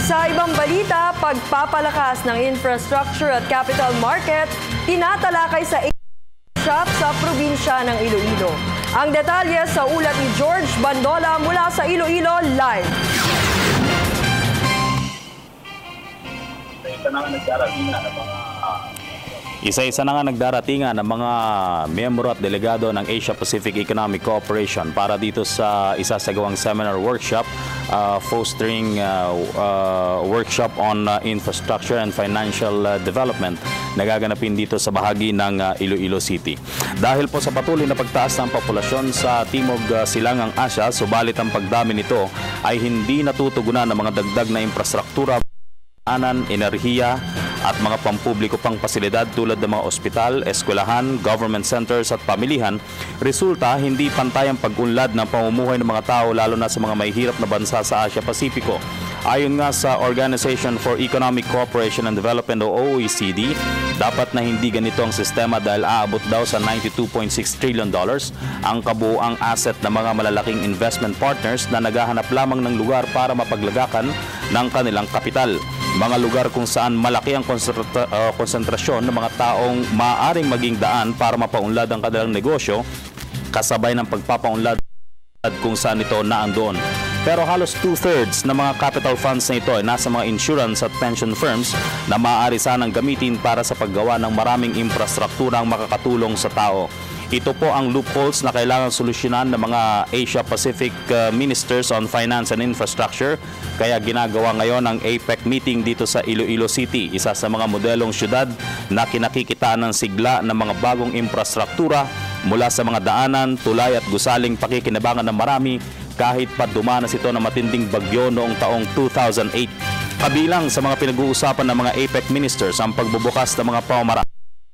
Sa ibang balita, pagpapalakas ng infrastructure at capital market, tinatalakay sa shop sa probinsya ng Iloilo. Ang detalye sa ulat ni George Bandola mula sa Iloilo Live. Isa-isa na nga nagdaratingan ng mga miyembro at delegado ng Asia-Pacific Economic Cooperation para dito sa isasagawang seminar workshop, fostering workshop on infrastructure and financial development na gaganapin dito sa bahagi ng Iloilo City. Dahil po sa patuloy na pagtaas ng populasyon sa Timog Silangang Asya, subalit ang pagdami nito ay hindi natutugunan ng mga dagdag na infrastruktura, enerhiya at mga pampubliko pang pasilidad tulad ng mga ospital, eskwelahan, government centers at pamilihan. Resulta, hindi pantay ang pag-unlad ng pamumuhay ng mga tao lalo na sa mga mahihirap na bansa sa Asia-Pasipiko. Ayon nga sa Organization for Economic Cooperation and Development o OECD, dapat na hindi ganito ang sistema dahil aabot daw sa $92.6 trillion ang kabuuang asset ng mga malalaking investment partners na naghahanap lamang ng lugar para mapaglagakan ng kanilang kapital. Mga lugar kung saan malaki ang konsentrasyon ng mga taong maaaring maging daan para mapaunlad ang kanilang negosyo, kasabay ng pagpapaunlad kung saan ito naandoon. Pero halos 2/3 ng mga capital funds na ito ay nasa mga insurance at pension firms na maaari sanang gamitin para sa paggawa ng maraming infrastrukturang makakatulong sa tao. Ito po ang loopholes na kailangan solusyonan ng mga Asia-Pacific Ministers on Finance and Infrastructure. Kaya ginagawa ngayon ang APEC meeting dito sa Iloilo City, isa sa mga modelong syudad na kinakikitaan ng sigla ng mga bagong infrastruktura mula sa mga daanan, tulay at gusaling pakikinabangan ng marami kahit pa dumanas ito ng matinding bagyo noong taong 2008. Kabilang sa mga pinag-uusapan ng mga APEC ministers ang pagbubukas ng mga pamamaraan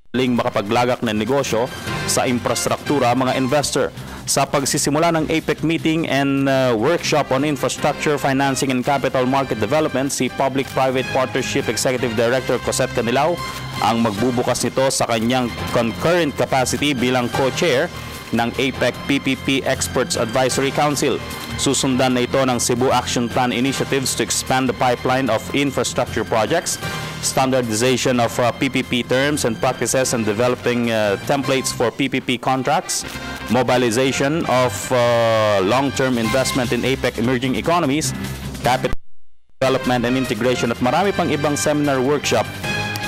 makapaglagak ng negosyo sa infrastruktura mga investor. Sa pagsisimula ng APEC meeting and workshop on infrastructure, financing and capital market development, si Public-Private Partnership Executive Director Cosette Canilao ang magbubukas nito sa kanyang concurrent capacity bilang co-chair ng APEC PPP Experts Advisory Council. Susundan na ito ng Cebu Action Plan initiatives to expand the pipeline of infrastructure projects, standardization of PPP terms and practices and developing templates for PPP contracts, mobilization of long-term investment in APEC emerging economies, capital development and integration at marami pang ibang seminar workshop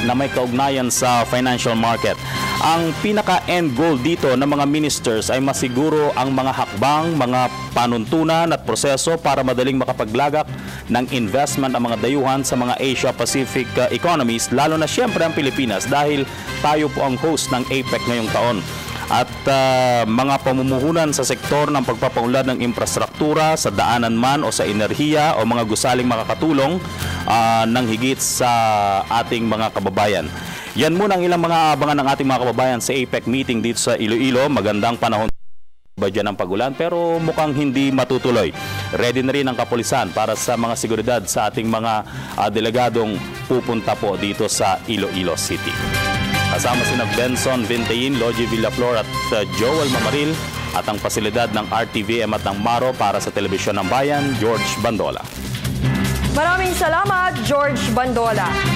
na may kaugnayan sa financial market. Ang pinaka-end goal dito ng mga ministers ay masiguro ang mga hakbang, mga panuntunan at proseso para madaling makapaglagak ng investment ang mga dayuhan sa mga Asia-Pacific economies, lalo na siyempre ang Pilipinas dahil tayo po ang host ng APEC ngayong taon. At mga pamumuhunan sa sektor ng pagpapaunlad ng infrastruktura sa daanan man o sa enerhiya o mga gusaling makakatulong ng higit sa ating mga kababayan. Yan muna ang ilang mga abangan ng ating mga kababayan sa APEC meeting dito sa Iloilo. Magandang panahon ba dyan ng pagulan pero mukhang hindi matutuloy. Ready na rin ang kapulisan para sa mga seguridad sa ating mga delegadong pupunta po dito sa Iloilo City. Kasama sina Benson Vintein, Logie Villaflor at Joel Mamaril at ang pasilidad ng RTVM at ng Maro para sa Telebisyon ng Bayan, George Bandola. Maraming salamat, George Bandola.